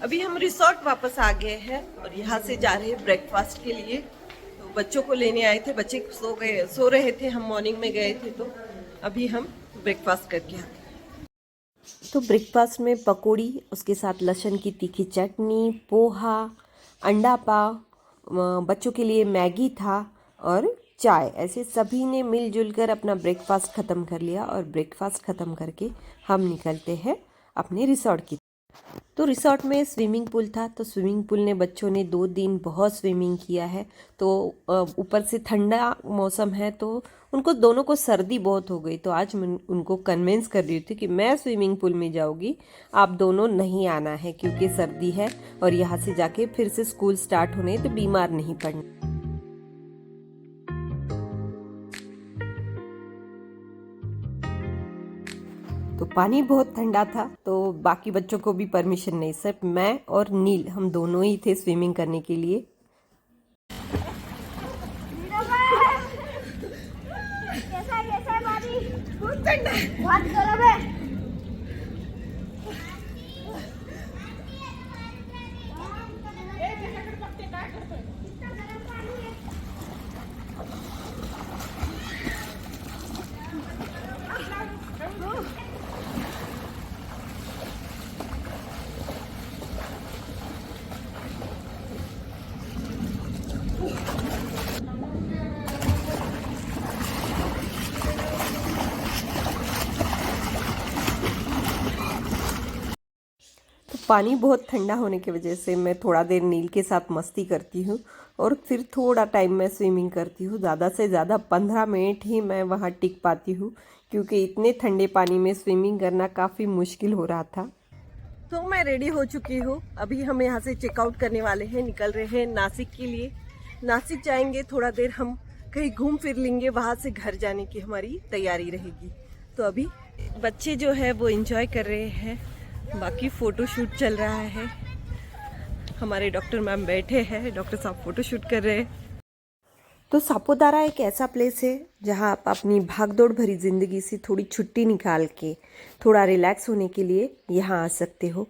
अभी हम रिसोर्ट वापस आ गए हैं और यहाँ से जा रहे हैं ब्रेकफास्ट के लिए। तो बच्चों को लेने आए थे, बच्चे सो रहे थे, हम मॉर्निंग में गए थे, तो अभी हम ब्रेकफास्ट करके आते हैं। तो ब्रेकफास्ट में पकौड़ी, उसके साथ लहसुन की तीखी चटनी, पोहा, अंडा पाव, बच्चों के लिए मैगी था और चाय। ऐसे सभी ने मिलजुल कर अपना ब्रेकफास्ट ख़त्म कर लिया और ब्रेकफास्ट ख़त्म करके हम निकलते हैं अपने रिसोर्ट की। तो रिसोर्ट में स्विमिंग पूल था, तो स्विमिंग पूल ने बच्चों ने 2 दिन बहुत स्विमिंग किया है। तो ऊपर से ठंडा मौसम है तो उनको दोनों को सर्दी बहुत हो गई। तो आज मैं उनको कन्विंस कर रही थी कि मैं स्विमिंग पूल में जाऊंगी, आप दोनों नहीं आना है क्योंकि सर्दी है और यहाँ से जाके फिर से स्कूल स्टार्ट होने तो बीमार नहीं पड़ना। तो पानी बहुत ठंडा था तो बाकी बच्चों को भी परमिशन नहीं, सिर्फ मैं और नील हम दोनों ही थे स्विमिंग करने के लिए। कैसा है बाजी? बहुत ठंडा है, बहुत गर्म है। तो पानी बहुत ठंडा होने की वजह से मैं थोड़ा देर नील के साथ मस्ती करती हूँ और फिर थोड़ा टाइम मैं स्विमिंग करती हूँ। ज़्यादा से ज़्यादा 15 मिनट ही मैं वहाँ टिक पाती हूँ क्योंकि इतने ठंडे पानी में स्विमिंग करना काफ़ी मुश्किल हो रहा था। तो मैं रेडी हो चुकी हूँ, अभी हम यहाँ से चेकआउट करने वाले हैं, निकल रहे हैं नासिक के लिए। नासिक जाएंगे, थोड़ा देर हम कहीं घूम फिर लेंगे, वहाँ से घर जाने की हमारी तैयारी रहेगी। तो अभी बच्चे जो है वो एंजॉय कर रहे हैं, बाकी फ़ोटो शूट चल रहा है। हमारे डॉक्टर मैम बैठे हैं, डॉक्टर साहब फ़ोटो शूट कर रहे हैं। तो सापुतारा एक ऐसा प्लेस है जहाँ आप अपनी भागदौड़ भरी ज़िंदगी से थोड़ी छुट्टी निकाल के थोड़ा रिलैक्स होने के लिए यहाँ आ सकते हो।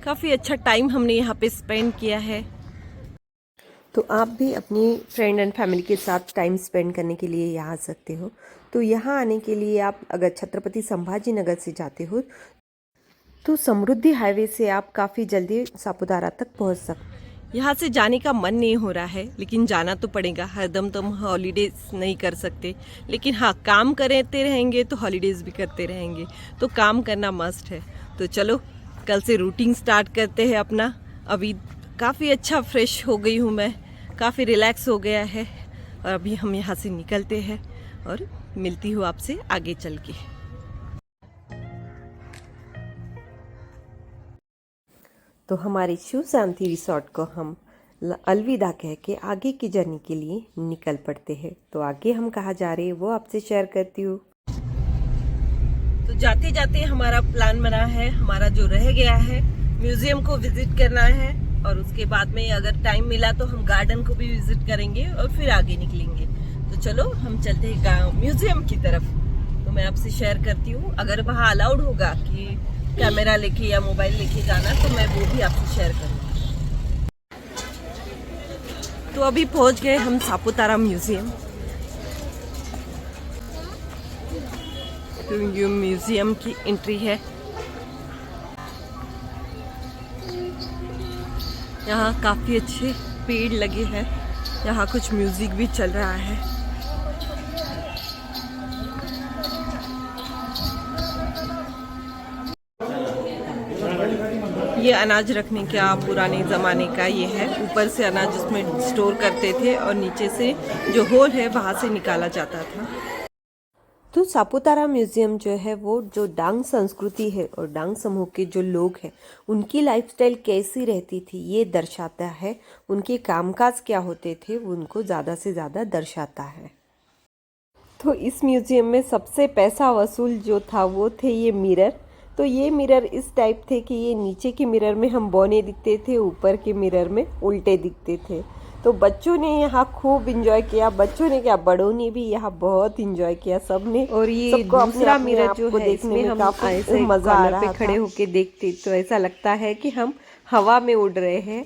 काफ़ी अच्छा टाइम हमने यहाँ पे स्पेंड किया है। तो आप भी अपनी फ्रेंड एंड फैमिली के साथ टाइम स्पेंड करने के लिए यहाँ आ सकते हो। तो यहाँ आने के लिए आप अगर छत्रपति संभाजी नगर से जाते हो तो समृद्धि हाईवे से आप काफ़ी जल्दी सापुतारा तक पहुँच सकते हो। यहाँ से जाने का मन नहीं हो रहा है लेकिन जाना तो पड़ेगा, हरदम तो हम हॉलीडेज नहीं कर सकते। लेकिन हाँ, काम करते रहेंगे तो हॉलीडेज भी करते रहेंगे, तो काम करना मस्ट है। तो चलो कल से रूटीन स्टार्ट करते हैं अपना। अभी काफ़ी अच्छा फ्रेश हो गई हूँ मैं, काफ़ी रिलैक्स हो गया है और अभी हम यहाँ से निकलते हैं और मिलती हूँ आपसे आगे चल के। तो हमारे शिव शांति रिसोर्ट को हम अलविदा कह के आगे की जर्नी के लिए निकल पड़ते हैं। तो आगे हम कहाँ जा रहे हैं वो आपसे शेयर करती हूँ। तो जाते जाते हमारा प्लान बना है, हमारा जो रह गया है म्यूजियम को विजिट करना है और उसके बाद में अगर टाइम मिला तो हम गार्डन को भी विजिट करेंगे और फिर आगे निकलेंगे। तो चलो हम चलते हैं म्यूजियम की तरफ। तो मैं आपसे शेयर करती हूँ, अगर वहाँ अलाउड होगा कि कैमरा लेके या मोबाइल लेके जाना तो मैं वो भी आपसे शेयर करूँगी। तो अभी पहुँच गए हम सापुतारा म्यूजियम। तो ये म्यूजियम की एंट्री है। यहाँ काफ़ी अच्छे पेड़ लगे हैं, यहाँ कुछ म्यूजिक भी चल रहा है। ये अनाज रखने का पुराने ज़माने का ये है, ऊपर से अनाज उसमें स्टोर करते थे और नीचे से जो होल है वहाँ से निकाला जाता था। तो सापुतारा म्यूजियम जो है वो जो डांग संस्कृति है और डांग समूह के जो लोग हैं उनकी लाइफस्टाइल कैसी रहती थी ये दर्शाता है। उनके कामकाज क्या होते थे वो उनको ज़्यादा से ज़्यादा दर्शाता है। तो इस म्यूजियम में सबसे पैसा वसूल जो था वो थे ये मिरर। तो ये मिरर इस टाइप थे कि ये नीचे के मिरर में हम बौने दिखते थे, ऊपर के मिरर में उल्टे दिखते थे। तो बच्चों ने यहाँ खूब इंजॉय किया, बच्चों ने क्या बड़ों ने भी यहाँ बहुत इंजॉय किया सबने। और ये सबको अपने दूसरा अपने मिरर आप जो को है देखने इसमें में हम काफी ऐसे मजा आ कॉर्नर रहा पे था। खड़े होके देखते तो ऐसा लगता है कि हम हवा में उड़ रहे हैं।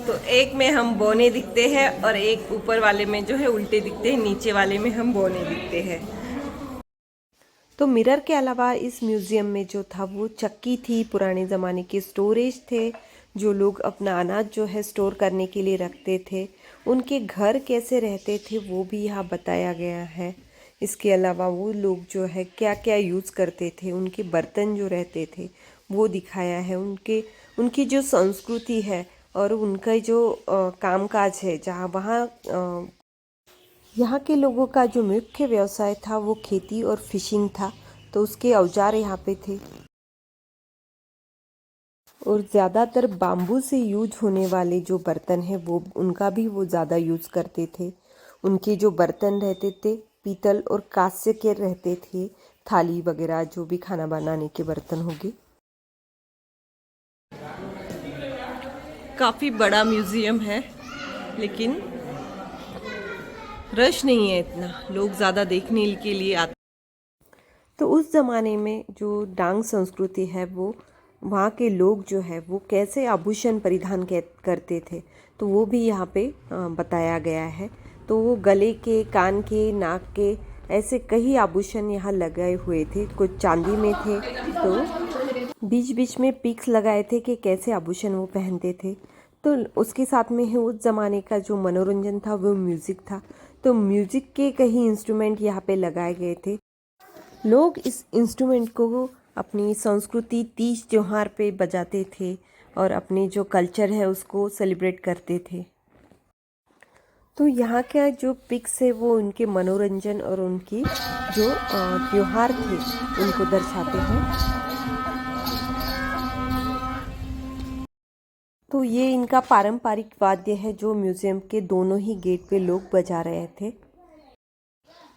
तो एक में हम बौने दिखते हैं और एक ऊपर वाले में जो है उल्टे दिखते हैं, नीचे वाले में हम बौने दिखते हैं। तो मिरर के अलावा इस म्यूजियम में जो था वो चक्की थी, पुराने ज़माने के स्टोरेज थे, जो लोग अपना अनाज जो है स्टोर करने के लिए रखते थे, उनके घर कैसे रहते थे वो भी यहाँ बताया गया है। इसके अलावा वो लोग जो है क्या क्या यूज़ करते थे, उनके बर्तन जो रहते थे वो दिखाया है, उनकी जो संस्कृति है और उनका जो कामकाज है, जहाँ वहाँ यहाँ के लोगों का जो मुख्य व्यवसाय था वो खेती और फिशिंग था, तो उसके औजार यहाँ पे थे। और ज़्यादातर बाम्बू से यूज होने वाले जो बर्तन हैं वो उनका भी वो ज़्यादा यूज़ करते थे। उनके जो बर्तन रहते थे पीतल और कांस्य के रहते थे, थाली वगैरह जो भी खाना बनाने के बर्तन होंगे। काफ़ी बड़ा म्यूज़ियम है, लेकिन रश नहीं है इतना, लोग ज़्यादा देखने के लिए आते। तो उस ज़माने में जो डांग संस्कृति है वो वहाँ के लोग जो है वो कैसे आभूषण परिधान करते थे, तो वो भी यहाँ पे बताया गया है। तो वो गले के, कान के, नाक के ऐसे कई आभूषण यहाँ लगाए हुए थे, कुछ चांदी में थे, तो बीच बीच में पिक्स लगाए थे कि कैसे आभूषण वो पहनते थे। तो उसके साथ में ही उस ज़माने का जो मनोरंजन था वो म्यूज़िक था, तो म्यूज़िक के कई इंस्ट्रूमेंट यहाँ पे लगाए गए थे। लोग इस इंस्ट्रूमेंट को अपनी संस्कृति तीज त्योहार पे बजाते थे और अपने जो कल्चर है उसको सेलिब्रेट करते थे। तो यहाँ का जो पिक्स है वो उनके मनोरंजन और उनकी जो त्योहार थे उनको दर्शाते हैं। तो ये इनका पारंपरिक वाद्य है जो म्यूज़ियम के दोनों ही गेट पे लोग बजा रहे थे।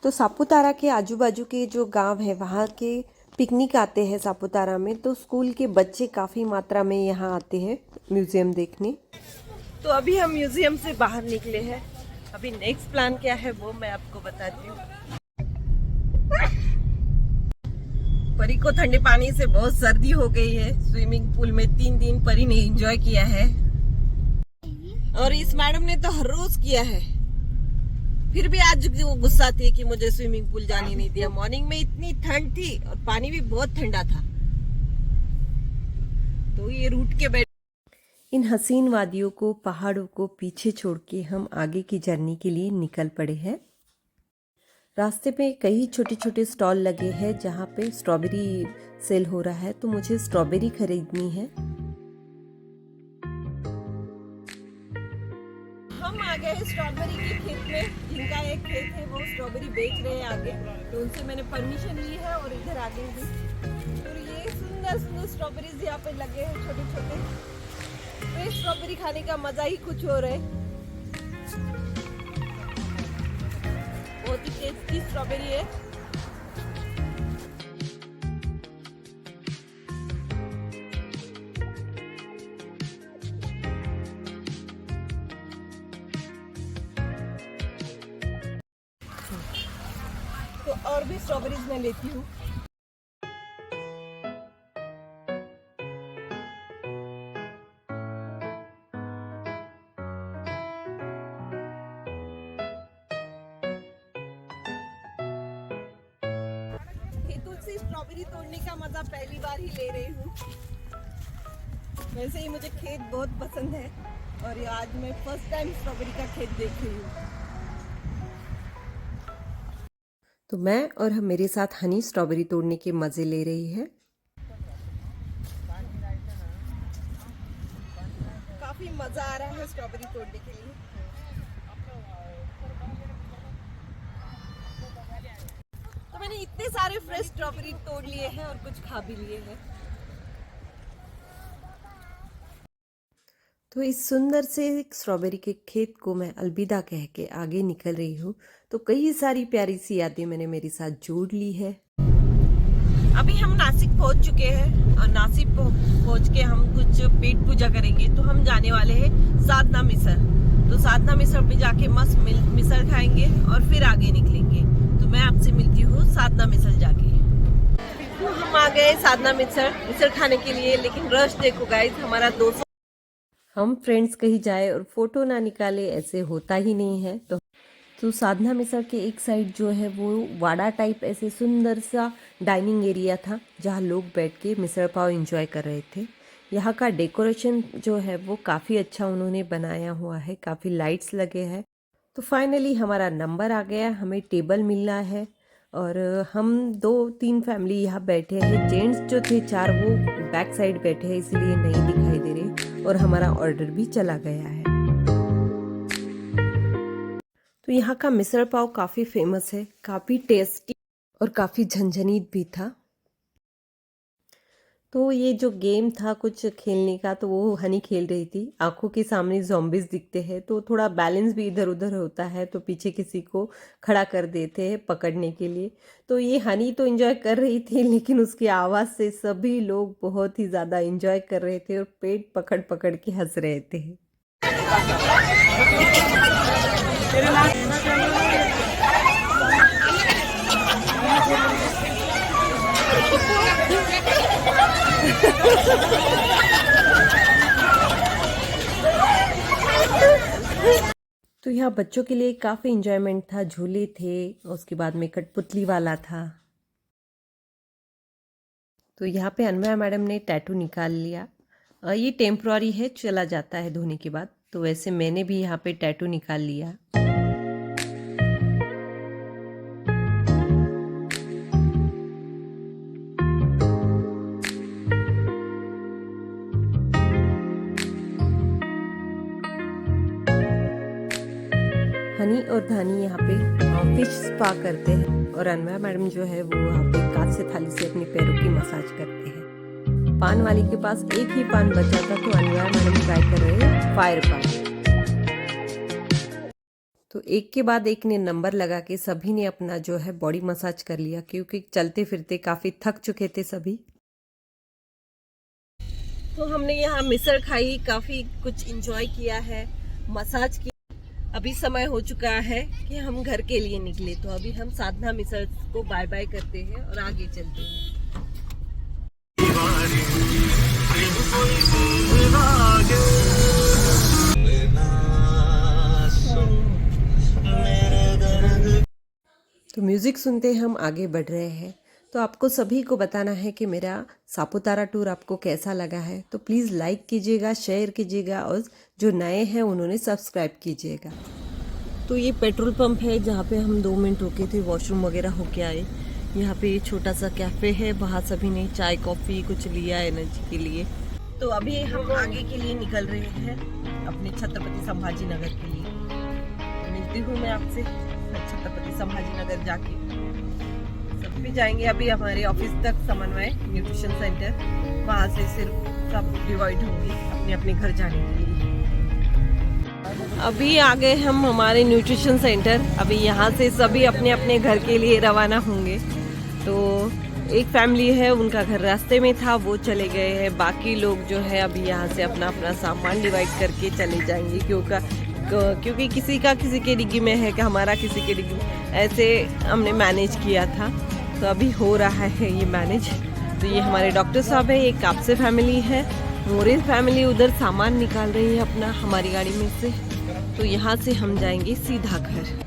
तो सापुतारा के आजू बाजू के जो गांव है वहाँ के पिकनिक आते हैं सापुतारा में, तो स्कूल के बच्चे काफ़ी मात्रा में यहाँ आते हैं म्यूज़ियम देखने। तो अभी हम म्यूज़ियम से बाहर निकले हैं, अभी नेक्स्ट प्लान क्या है वो मैं आपको बताती हूँ। परी को ठंडे पानी से बहुत सर्दी हो गई है, स्विमिंग पूल में 3 दिन परी ने एंजॉय किया है और इस मैडम ने तो हर रोज किया है, फिर भी आज वो गुस्सा थी कि मुझे स्विमिंग पूल जाने नहीं दिया। मॉर्निंग में इतनी ठंड थी और पानी भी बहुत ठंडा था, तो ये रूट के बैठ। इन हसीन वादियों को, पहाड़ों को पीछे छोड़ के हम आगे की जर्नी के लिए निकल पड़े हैं। रास्ते पे कई छोटे छोटे स्टॉल लगे हैं जहाँ पे स्ट्रॉबेरी सेल हो रहा है, तो मुझे स्ट्रॉबेरी खरीदनी है। हम आ गए स्ट्रॉबेरी के खेत में, जिनका एक खेत है वो स्ट्रॉबेरी बेच रहे हैं आगे, तो उनसे मैंने परमिशन ली है और इधर आगे भी। और ये सुंदर सुंदर स्ट्रॉबेरीज यहाँ पे लगे हैं छोटे छोटे, तो ये स्ट्रॉबेरी खाने का मजा ही कुछ और है। बहुत ही टेस्टी स्ट्रॉबेरी है। तो और भी स्ट्रॉबेरीज मैं लेती हूँ। खेतों से स्ट्रॉबेरी तोड़ने का मजा पहली बार ही ले रही हूँ। वैसे ही मुझे खेत बहुत पसंद है और ये आज मैं फर्स्ट टाइम स्ट्रॉबेरी का खेत देख रही हूँ। तो मैं और मेरे साथ हनी स्ट्रॉबेरी तोड़ने के मज़े ले रही है। काफी मजा आ रहा है स्ट्रॉबेरी तोड़ने के लिए। तो मैंने इतने सारे फ्रेश स्ट्रॉबेरी तोड़ लिए हैं और कुछ खा भी लिए हैं। तो इस सुंदर से स्ट्रॉबेरी के खेत को मैं अलविदा कह के आगे निकल रही हूँ। तो कई सारी प्यारी सी यादें मैंने मेरे साथ जोड़ ली है। अभी हम नासिक पहुंच चुके हैं और नासिक पहुंच के हम कुछ पेट पूजा करेंगे। तो हम जाने वाले हैं साधना मिसर। तो साधना मिसर में जाके मस्त मिसर खाएंगे और फिर आगे निकलेंगे। तो मैं आपसे मिलती हूँ साधना मिसर जाके। तो हम आ गए साधना मिसर खाने के लिए, लेकिन रश देखो गाइस, हमारा 200। हम फ्रेंड्स कहीं जाए और फोटो ना निकाले ऐसे होता ही नहीं है। तो साधना मिसर के एक साइड जो है वो वाड़ा टाइप ऐसे सुंदर सा डाइनिंग एरिया था, जहाँ लोग बैठ के मिसर पाव एंजॉय कर रहे थे। यहाँ का डेकोरेशन जो है वो काफ़ी अच्छा उन्होंने बनाया हुआ है, काफ़ी लाइट्स लगे हैं। तो फाइनली हमारा नंबर आ गया, हमें टेबल मिलना है और हम 2-3 फैमिली यहाँ बैठे हैं। जेंट्स जो थे 4 वो बैक साइड बैठे हैं, इसलिए नहीं दिखाई दे रहे और हमारा ऑर्डर भी चला गया है। तो यहाँ का मिसर पाव काफ़ी फेमस है, काफ़ी टेस्टी और काफ़ी झनझनीत भी था। तो ये जो गेम था कुछ खेलने का, तो वो हनी खेल रही थी। आंखों के सामने ज़ॉम्बीज़ दिखते हैं तो थोड़ा बैलेंस भी इधर उधर होता है, तो पीछे किसी को खड़ा कर देते हैं पकड़ने के लिए। तो ये हनी तो एंजॉय कर रही थी, लेकिन उसकी आवाज़ से सभी लोग बहुत ही ज़्यादा एंजॉय कर रहे थे और पेट पकड़ पकड़ के हंस रहे थे। तो यहाँ बच्चों के लिए काफ़ी इंजॉयमेंट था, झूले थे, उसके बाद में कठपुतली वाला था। तो यहाँ पे अन्वया मैडम ने टैटू निकाल लिया। ये टेम्पररी है, चला जाता है धोने के बाद। तो वैसे मैंने भी यहाँ पे टैटू निकाल लिया। हनी और धानी यहाँ पे फिश स्पा करते हैं और अन्वया मैडम जो है वो यहाँ पे कांच से थाली से अपने पैरों की मसाज करते हैं। पान वाली के पास एक ही पान बचा था, तो अन्वया मैडम ट्राई कर रहे हैं फायर पान। तो एक के बाद एक ने नंबर लगा के सभी ने अपना जो है बॉडी मसाज कर लिया, क्योंकि चलते फिरते काफी थक चुके थे सभी। तो हमने यहाँ मिसर खाई, काफी कुछ एंजॉय किया है, मसाज किया। अभी समय हो चुका है कि हम घर के लिए निकले। तो अभी हम साधना मिसर को बाय बाय करते हैं और आगे चलते हैं। तो म्यूजिक सुनते हम आगे बढ़ रहे हैं। तो आपको सभी को बताना है कि मेरा सापुतारा टूर आपको कैसा लगा है। तो प्लीज़ लाइक कीजिएगा, शेयर कीजिएगा और जो नए हैं उन्होंने सब्सक्राइब कीजिएगा। तो ये पेट्रोल पंप है जहाँ पे हम 2 मिनट रुके थे, वॉशरूम वगैरह होके आए। यहाँ पे छोटा सा कैफ़े है, वहाँ सभी ने चाय कॉफ़ी कुछ लिया एनर्जी के लिए। तो अभी हम आगे के लिए निकल रहे हैं अपने छत्रपति संभाजी नगर के लिए। तो मिलती हूँ मैं आपसे छत्रपति संभाजी नगर जाके। सब भी जाएंगे अभी हमारे ऑफिस तक, समन्वय न्यूट्रिशन सेंटर। वहाँ से सिर्फ सब डिवाइड होंगे अपने अपने घर जाने के लिए। अभी आ गए हम हमारे न्यूट्रिशन सेंटर। अभी यहाँ से सभी अपने अपने घर के लिए रवाना होंगे। तो एक फैमिली है, उनका घर रास्ते में था, वो चले गए हैं। बाकी लोग जो है अभी यहाँ से अपना अपना सामान डिवाइड करके चले जाएंगे, क्योंकि किसी के डिग्गी में है कि हमारा किसी के डिग्गी में, ऐसे हमने मैनेज किया था। तो अभी हो रहा है ये मैनेज। तो ये हमारे डॉक्टर साहब है, एक कापसे फैमिली है, मोरेल फैमिली उधर सामान निकाल रही है अपना हमारी गाड़ी में से। तो यहाँ से हम जाएंगे सीधा घर।